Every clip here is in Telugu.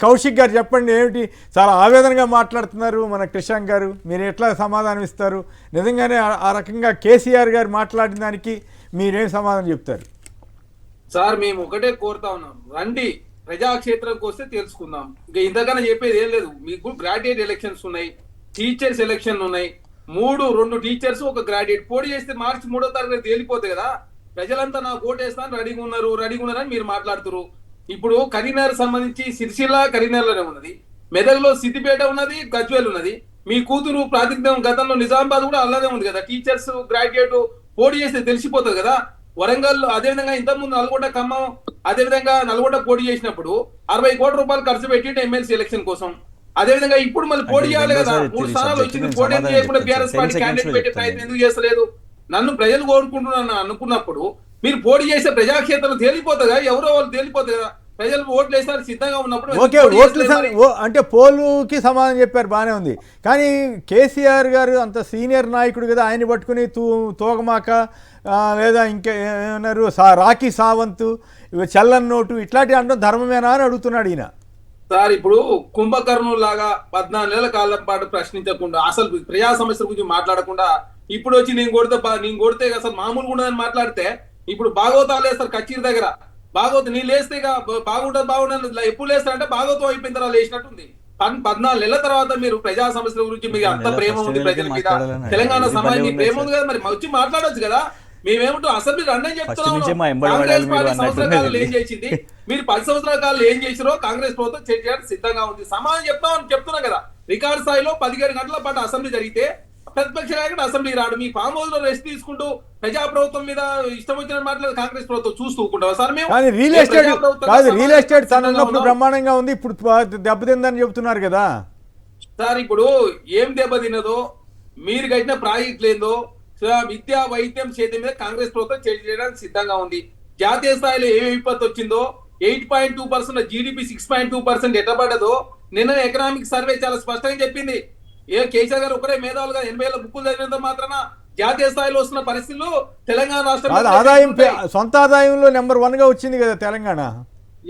కౌశిక్ గారు చెప్పండి, ఏమిటి చాలా ఆవేదనగా మాట్లాడుతున్నారు మన క్రిషాంక్ గారు, మీరు ఎట్లా సమాధానం ఇస్తారు? నిజంగానే ఆ రకంగా కేసీఆర్ గారు మాట్లాడిన దానికి మీరేం సమాధానం చెప్తారు? సార్ మేము ఒకటే కోరుతా ఉన్నాం, రండి ప్రజాక్షేత్రంకి వస్తే తెలుసుకుందాం. ఇంకా ఇంతకన్నా చెప్పేది ఏం లేదు. మీకు గ్రాడ్యుయేట్ ఎలక్షన్స్ ఉన్నాయి, టీచర్స్ ఎలక్షన్ ఉన్నాయి. రెండు టీచర్స్ ఒక గ్రాడ్యుయేట్ పోటీ చేస్తే మార్చి 3వ తారీఖు తేలిపోతాయి కదా. ప్రజలంతా నాకు ఓటేస్తాను రెడీగా ఉన్నారని మీరు మాట్లాడుతున్నారు. ఇప్పుడు కరీంనగర్ సంబంధించి సిరిసిల్ల కరీంనగర్లోనే ఉన్నది, మెదక్లో సిద్దిపేట ఉన్నది, గజ్వేల్ ఉన్నది. మీ కూతురు ప్రాతినిధ్యం గతంలో నిజామాబాద్ కూడా అలాగే ఉంది కదా. టీచర్స్ గ్రాడ్యుయేట్ పోటీ చేస్తే తెలిసిపోతుంది కదా. వరంగల్ అదేవిధంగా ఇంతకుముందు నల్గొండ, ఖమ్మం, అదేవిధంగా నల్గొండ పోటీ చేసినప్పుడు 60 కోట్ల రూపాయలు ఖర్చు పెట్టి ఎమ్మెల్సీ ఎలక్షన్ కోసం. అదేవిధంగా ఇప్పుడు మళ్ళీ పోటీ చేయాలి కదా. 3 స్థానాలు వచ్చింది, పోటీ చేయకుండా బీఆర్ఎస్ పార్టీ క్యాండిడేట్ పెట్టే ప్రయత్నం ఎందుకు చేస్తలేదు? నన్ను ప్రజలు కోరుకుంటున్నాను అనుకున్నప్పుడు మీరు పోటీ చేసే ప్రజాక్షేత్రం తేలిపోతుందా? ఎవరో వాళ్ళు తేలిపోతుంది కదా. ప్రజలు ఓట్లు వేస్తారు సిద్ధంగా ఉన్నప్పుడు. ఓకే, ఓట్లు అంటే పోలుకి సమాధానం చెప్పారు, బాగానే ఉంది. కానీ కేసీఆర్ గారు అంత సీనియర్ నాయకుడు కదా, ఆయన పట్టుకుని తోగమాక లేదా ఇంకా ఏమన్నారు రాఖీ సావంతు, చల్లన్ నోటు ఇట్లాంటివి అనడం ధర్మమేనా అని అడుగుతున్నాడు ఈయన. సార్ ఇప్పుడు కుంభకర్ణులు లాగా 14 నెలల కాలం పాటు ప్రశ్నించకుండా, అసలు ప్రజా సమస్యల గురించి మాట్లాడకుండా, ఇప్పుడు వచ్చి నేను కొడితే అసలు మామూలుగా ఉండదని మాట్లాడితే, ఇప్పుడు భాగవతాలు వేస్తారు కచ్చీరి దగ్గర. భాగవతం నీళ్ళు వేస్తే బాగుంటుంది ఎప్పుడు వేస్తారంటే భాగవతం అయిపోయిన తర్వాత వేసినట్టుంది. 14 నెలల తర్వాత మీరు ప్రజా సమస్యల గురించి మీకు అంత ప్రేమ ఉంది ప్రజల మీద, తెలంగాణ సమాజం ప్రేమ ఉంది కదా, మరి వచ్చి మాట్లాడొచ్చు కదా. మేమేమంటూ అసెంబ్లీ రండి చెప్తున్నాం. కాంగ్రెస్ పార్టీ సంవత్సరాల కాలంలో ఏం చేసింది, మీరు 10 సంవత్సరాల కాలంలో ఏం చేసిరో కాంగ్రెస్ ప్రభుత్వం చేయడానికి సిద్ధంగా ఉంది. సమాధానం చెప్తామని చెప్తున్నాం కదా. రికార్డు స్థాయిలో 17 గంటల పాటు అసెంబ్లీ జరిగితే ప్రతిపక్ష నాయకుడు అసెంబ్లీ రాడు. మీ ఫామ్ హౌస్ లో రెస్ట్ తీసుకుంటూ ప్రజా ప్రభుత్వం మీద ఇష్టం వచ్చిన మాట్లాడు కాంగ్రెస్ ప్రభుత్వం చూస్తూ ఊరుకుంటావా సార్? మేము రియల్ ఎస్టేట్ తనప్పుడు బ్రహ్మాండంగా ఉంది, ఇప్పుడు దెబ్బతిందని చెబుతున్నారు కదా సార్. ఇప్పుడు ఏం దెబ్బతిన్నదో, మీరు కట్టిన ప్రాజెక్టులు ఏందో, విద్యా వైద్యం చేతి మీద కాంగ్రెస్ ప్రభుత్వం చేయడానికి సిద్ధంగా ఉంది. జాతీయ స్థాయిలో ఏ విపత్తు వచ్చిందో, 8.2% జీడిపి 6.2% ఎట్టబడ్డదో నిన్న ఎకనామిక్ సర్వే చాలా స్పష్టంగా చెప్పింది. కేసీఆర్ గారు ఒకరే మేధావులుగా 80 ఏళ్ళ బుక్కులు చదివినంత మాత్రాన జాతీయ స్థాయిలో వస్తున్న పరిస్థితులు తెలంగాణ రాష్ట్రం ఆదాయం సొంత ఆదాయంలో నెంబర్ 1 గా వచ్చింది కదా తెలంగాణ.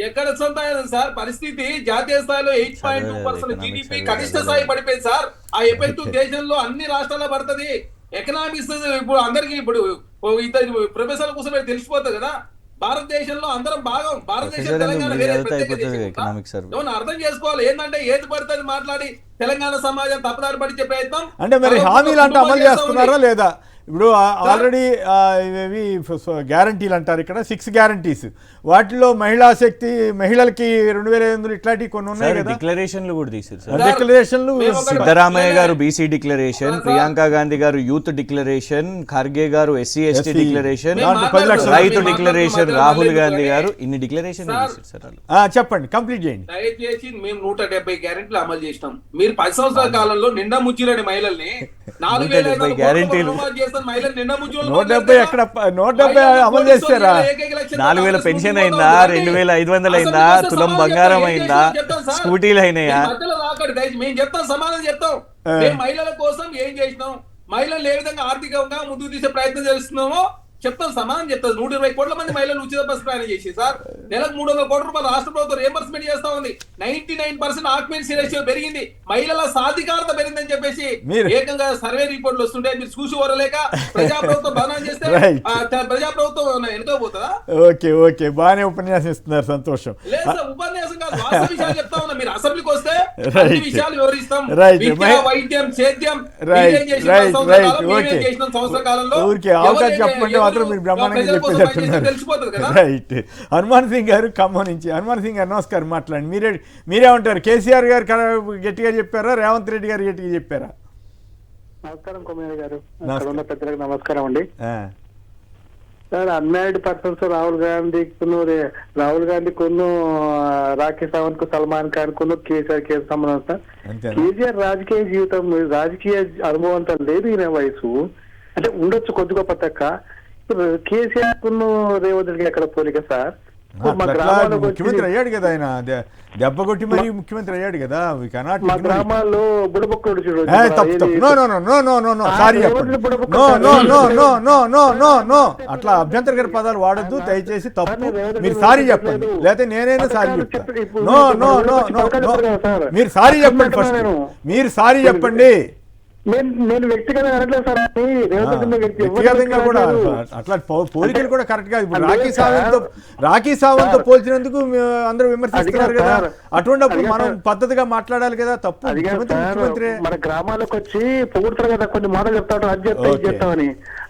ఎక్కడ సొంత ఆదాయం సార్? పరిస్థితి జాతీయ స్థాయిలో 8.2% జీడిపి కనిష్ట స్థాయి పడిపోయింది సార్. ఆ ఎఫెక్ట్ దేశంలో అన్ని రాష్ట్రాల్లో పడుతుంది. ఎకనామిక్స్ ఇప్పుడు అందరికి ఇప్పుడు ప్రొఫెసర్ కోసం తెలిసిపోతుంది కదా. భారతదేశంలో అందరం భాగం, భారతదేశం తెలంగాణ అర్థం చేసుకోవాలి. ఏంటంటే ఏది పడుతుంది మాట్లాడి తెలంగాణ సమాజం తప్పుదారి పడిచే ప్రయత్నం అంటే మరి హామీలు అంటే అమలు చేస్తున్నారా లేదా? ఇప్పుడు ఆల్రెడీ ఇవి గ్యారంటీలు అంటారు ఇక్కడ, 6 గ్యారంటీస్. వాటిలో మహిళా శక్తి, మహిళలకి 2500 ఇట్లాంటివి కొన్ని ఉన్నాయి కదా. డిక్లరేషన్లు కూడా తీసారు సార్. డిక్లరేషన్లు సిద్ధరామయ్య గారు బీసీ డిక్లరేషన్, ప్రియాంక గాంధీ గారు యూత్ డిక్లరేషన్, ఖర్గే గారు SC ST డిక్లరేషన్, రైతు డిక్లరేషన్, రాహుల్ గాంధీ గారు ఇన్ని డిక్లరేషన్ సార్. చెప్పండి, కంప్లీట్ చేయండి. దయచేసి మేము 170 గ్యారెంటీలు అమలు చేసినాం. మీరు 10 సంవత్సరాల కాలంలో నిండా ముచ్చిరని మహిళల్ని 4,000 గ్యారెంటీలు 170 ఎక్కడ 170 అమలు చేస్తారా? 4,000 పెన్షన్ అయిందా? 2,500 అయిందా? తులం బంగారం అయిందా? స్కూటీలు అయినాయా? మేము చెప్తాం, సమాధానం చెప్తాం. మేము మహిళల కోసం ఏం చేసినాం, మహిళలు ఏ విధంగా ఆర్థికంగా ముందుకు తీసే ప్రయత్నం చేస్తున్నామో చెప్తాం, సమాధానం చెప్తాం. 120 కోట్ల మంది మహిళలు ఉచిత బస్సు ప్రయాణం చేసి సార్, నెలకు 300 కోట్ల రూపాయలు రాష్ట్ర ప్రభుత్వం రియంబర్స్మెంట్ చేస్తా ఉంది. 99% ఆక్యుపెన్సీ రేషియో పెరిగింది, మహిళల సాధికారత పెరిగిందని చెప్పేసి ఏకంగా సర్వే రిపోర్ట్లు వస్తుంటే మీరు చూసి ఓరలేక ప్రజాప్రభుత్వం బదనాం చేస్తే ప్రజాప్రభుత్వం వెనుకపోతుందా? ఓకే ఓకే, బాగానే ఉపన్యాసం ఇస్తున్నారు, సంతోషం. లేదు ఉపన్యాసం కాదు, వాస్తవ విషయాలు చెప్తా ఉన్నా. మీరు అసెంబ్లీకి వస్తే అన్ని విషయాలు వివరిస్తాం. వైద్యం, సేద్యం చేసిన సంవత్సర కాలంలో చెప్పండి మాత్రం మీరు బ్రహ్మాండంగా చెప్పేటట్టున్నారు. రైట్. హనుమాన్ సింగ్ గారు ఖమ్మం నుంచి. హనుమాన్ సింగ్ గారు నమస్కారం, మాట్లాడండి. మీరేమంటారు? కేసీఆర్ గారు గట్టిగా చెప్పారా, రేవంత్ రెడ్డి గారు గట్టిగా చెప్పారా? నమస్కారం కొమ్మయ్య గారు, పెద్దలకు నమస్కారం అండి. Sir, unmarried persons Rahul Gandhi కొను రాఖీ సావంత్ కు, సల్మాన్ ఖాన్ కొను కేసీఆర్ కేసు సంబంధం సార్. కేసీఆర్ రాజకీయ జీవితం, రాజకీయ అనుభవం అంతా లేదు. ఈయన వయసు అంటే ఉండొచ్చు కొద్ది గొప్ప తక్క. కేసీఆర్ కును రేవంత్ రెడ్డి ఎక్కడ పోలిక సార్? మా అట్లా గ్రామాలకు ముఖ్యమంత్రి వచ్చి అయ్యాడు కదా ఆయన దెబ్బ కొట్టి మరీ ముఖ్యమంత్రి అయ్యాడు కదా వి కెనాట్ మా గ్రామాల్లో బుడబొక్కడు తప్పు తప్పు no no no no no no no sorry చెప్పండి no no no no no no no no అట్లా అభ్యంతరకర పదాలు వాడొద్దు దయచేసి తప్పు మీరు సారీ చెప్పండి లేకపోతే నేనైనా సారీ చెప్తాను no no no no no మీరు సారీ చెప్పండి ఫస్ట్ మీరు సారీ చెప్పండి నేను వ్యక్తిగతంగా అనట్లేదు సార్ వ్యక్తిగతంగా కూడా అట్లా పోలికలు కూడా కరెక్ట్ కాదు. ఇప్పుడు రాఖీ సావంత్తో పోల్చినందుకు అందరూ విమర్శిస్తున్నారు కదా, అటువంటిప్పుడు మనం పద్ధతిగా మాట్లాడాలి కదా. తప్పు ముఖ్యమంత్రి మన గ్రామాలకు వచ్చి పొగుడుతారు కదా, కొన్ని మాటలు చెప్తాడు, అది చెప్తా ఇది చెప్తామని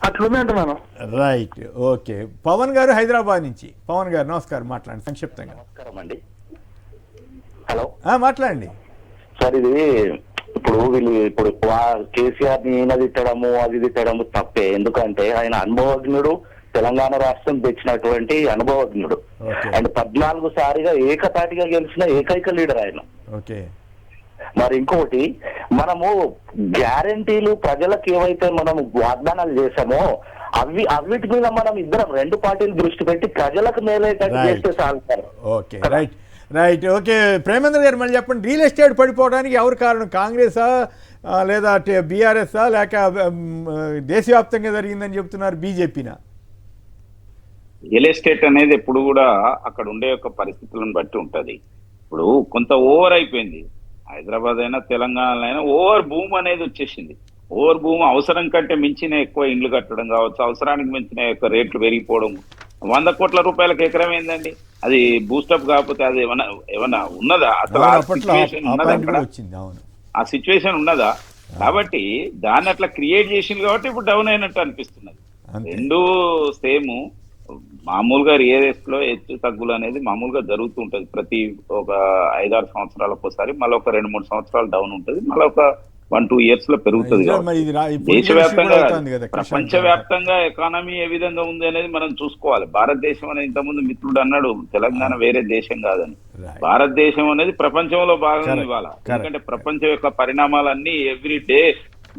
అట్లుంది అంటున్నాను. Right, okay. పవన్ గారు హైదరాబాద్ నుంచి. పవన్ గారు నమస్కారం, మాట్లాడండి సంక్షిప్తంగా. నమస్కారం అండి. హలో మాట్లాడండి సార్. ఇది ఇప్పుడు వీళ్ళు ఇప్పుడు కేసీఆర్ ని ఈయన తిట్టడము అది తిట్టడము తప్పే. ఎందుకంటే ఆయన అనుభవజ్ఞుడు, తెలంగాణ రాష్ట్రం తెచ్చినటువంటి అనుభవజ్ఞుడు. అండ్ 14 సారిగా ఏకతాటిగా గెలిచిన ఏకైక లీడర్ ఆయన. ఓకే. మరి ఇంకొకటి, మనము గ్యారంటీలు ప్రజలకు ఏవైతే మనం వాగ్దానాలు చేశామో అవిటి మీద మనం ఇద్దరం 2 పార్టీలు దృష్టి పెట్టి ప్రజలకు మేలేటట్టు చేస్తే చాలు sir. Okay, right right. Okay, Premendra గారు మళ్ళీ చెప్పండి. రియల్ ఎస్టేట్ పడిపోవడానికి ఎవరు కారణం? కాంగ్రెసా లేదా బీఆర్ఎస్ఆ లేక దేశవ్యాప్తంగా జరిగిందని చెప్తున్నారు బీజేపీనా? రియల్ ఎస్టేట్ అనేది ఎప్పుడు కూడా అక్కడ ఉండే యొక్క పరిస్థితులను బట్టి ఉంటది. ఇప్పుడు కొంత ఓవర్ అయిపోయింది. హైదరాబాద్ అయినా తెలంగాణలో అయినా ఓవర్ భూమి అనేది వచ్చేసింది. ఓవర్ భూమి అవసరం కంటే మించిన ఎక్కువ ఇండ్లు కట్టడం కావచ్చు, అవసరానికి మించిన యొక్క రేట్లు పెరిగిపోవడం. 100 కోట్ల రూపాయలకు ఎకరం ఏందండి? అది బూస్టప్ కాకపోతే అది ఏమన్నా ఉన్నదా? అసలు ఆ సిచ్యువేషన్ ఉన్నదా? కాబట్టి దాన్ని అట్లా క్రియేట్ చేసింది కాబట్టి ఇప్పుడు డౌన్ అయినట్టు అనిపిస్తున్నది. రెండు సేమ్. మామూలుగా రియల్ ఎస్టేట్ లో హెచ్చు తగ్గులు అనేది మామూలుగా జరుగుతూ ఉంటది. ప్రతి ఒక 5-6 సంవత్సరాలకు ఒకసారి, మళ్ళీ ఒక 2-3 సంవత్సరాలు డౌన్ ఉంటుంది, మళ్ళీ ఒక 1-2 years లో పెరుగుతుంది. దేశవ్యాప్తంగా ప్రపంచవ్యాప్తంగా ఎకానమీ ఏ విధంగా ఉంది అనేది మనం చూసుకోవాలి. భారతదేశం అనేది ఇంతకుముందు మిత్రుడు అన్నాడు తెలంగాణ వేరే దేశం కాదని. భారతదేశం అనేది ప్రపంచంలో భాగం ఇవాళ. ఎందుకంటే ప్రపంచం యొక్క పరిణామాలన్నీ ఎవ్రీ డే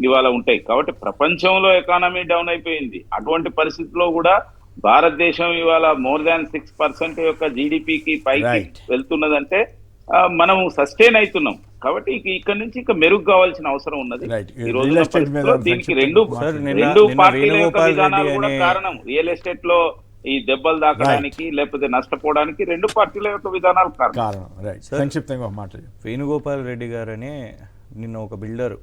ఇవాళ ఉంటాయి. కాబట్టి ప్రపంచంలో ఎకానమీ డౌన్ అయిపోయింది. అటువంటి పరిస్థితుల్లో కూడా భారతదేశం ఇవాళ మోర్ దాన్ 6% యొక్క జీడిపికి పైకి వెళ్తున్నదంటే మనం సస్టైన్ అవుతున్నాం. కాబట్టి ఇక్కడ నుంచి ఇంకా మెరుగు కావాల్సిన అవసరం ఉన్నది. ఈ రోజు దీనికి రెండు పార్టీల యొక్క విధానాలు కూడా కారణం. రియల్ ఎస్టేట్ లో ఈ దెబ్బలు దాకడానికి లేకపోతే నష్టపోవడానికి 2 పార్టీల యొక్క విధానాలు కారణం. వేణుగోపాల్ రెడ్డి గారనే నిన్న ఒక బిల్డర్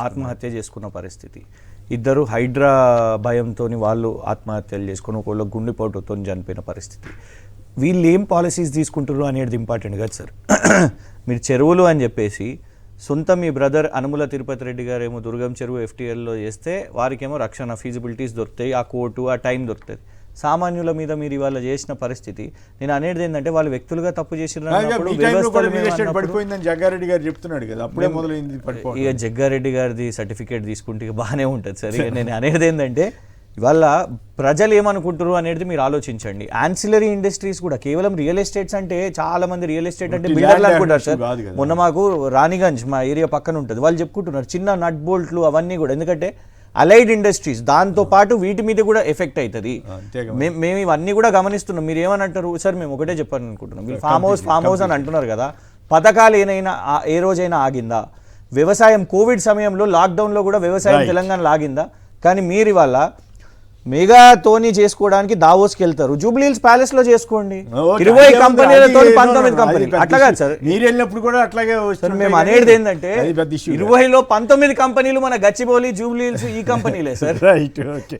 ఆత్మహత్య చేసుకున్న పరిస్థితి. ఇద్దరు హైడ్రా భయంతో వాళ్ళు ఆత్మహత్యలు చేసుకుని ఒకళ్ళు గుండెపోటుతో చనిపోయిన పరిస్థితి. వీళ్ళు ఏం పాలసీస్ తీసుకుంటారు అనేది ఇంపార్టెంట్ కదా సార్. మీరు చెరువులు అని చెప్పేసి సొంత మీ బ్రదర్ అనుముల తిరుపతి రెడ్డి గారు ఏమో దుర్గం చెరువు FTLలో చేస్తే వారికేమో రక్షణ ఫీజిబిలిటీస్ దొరుకుతాయి, ఆ కోర్టు ఆ టైం దొరుకుతుంది. సామాన్యుల మీద మీరు ఇవాళ చేసిన పరిస్థితి, నేను అనేది ఏంటంటే వాళ్ళు వ్యక్తులుగా తప్పు చేసిన జగ్గారెడ్డి గారు చెప్తున్నాడు కదా, అప్పుడే మొదలైంది. ఇక జగ్గారెడ్డి గారిది సర్టిఫికేట్ తీసుకుంటే బాగానే ఉంటుంది సార్. ఇక నేను అనేది ఏంటంటే ఇవాళ ప్రజలు ఏమనుకుంటారు అనేది మీరు ఆలోచించండి. యాన్సిలరీ ఇండస్ట్రీస్ కూడా, కేవలం రియల్ ఎస్టేట్స్ అంటే చాలా మంది రియల్ ఎస్టేట్ అంటే బిల్డర్లు అనుకుంటారు సార్. మొన్న మాకు రాణిగంజ్ మా ఏరియా పక్కన ఉంటుంది, వాళ్ళు చెప్పుకుంటున్నారు చిన్న నట్ బోల్ట్లు అవన్నీ కూడా. ఎందుకంటే అలైడ్ ఇండస్ట్రీస్ దాంతో పాటు వీటి మీద కూడా ఎఫెక్ట్ అవుతుంది. మేము ఇవన్నీ కూడా గమనిస్తున్నాం. మీరు ఏమని అంటారు సార్? మేము ఒకటే చెప్పాలని అనుకుంటున్నాం. మీరు ఫామ్ హౌస్ అని అంటున్నారు కదా, పథకాలు ఏ రోజైనా ఆగిందా? వ్యవసాయం కోవిడ్ సమయంలో లాక్డౌన్లో కూడా వ్యవసాయం తెలంగాణలో ఆగిందా? కానీ మీరు ఇవాళ మెగాతోని చేసుకోవడానికి దావోస్కి వెళ్తారు. జూబ్లీ హిల్స్ ప్యాలెస్ లో చేసుకోండి, 20 కంపెనీలతో 19 కంపెనీలు. అట్లా కాదు సార్, మీరు వెళ్ళినప్పుడు కూడా అట్లాగే. మేము అనేది ఏంటంటే 20లో 19 కంపెనీలు మన గచ్చిబౌలి, జూబ్లీ హిల్స్ ఈ కంపెనీలే సార్. Right, okay.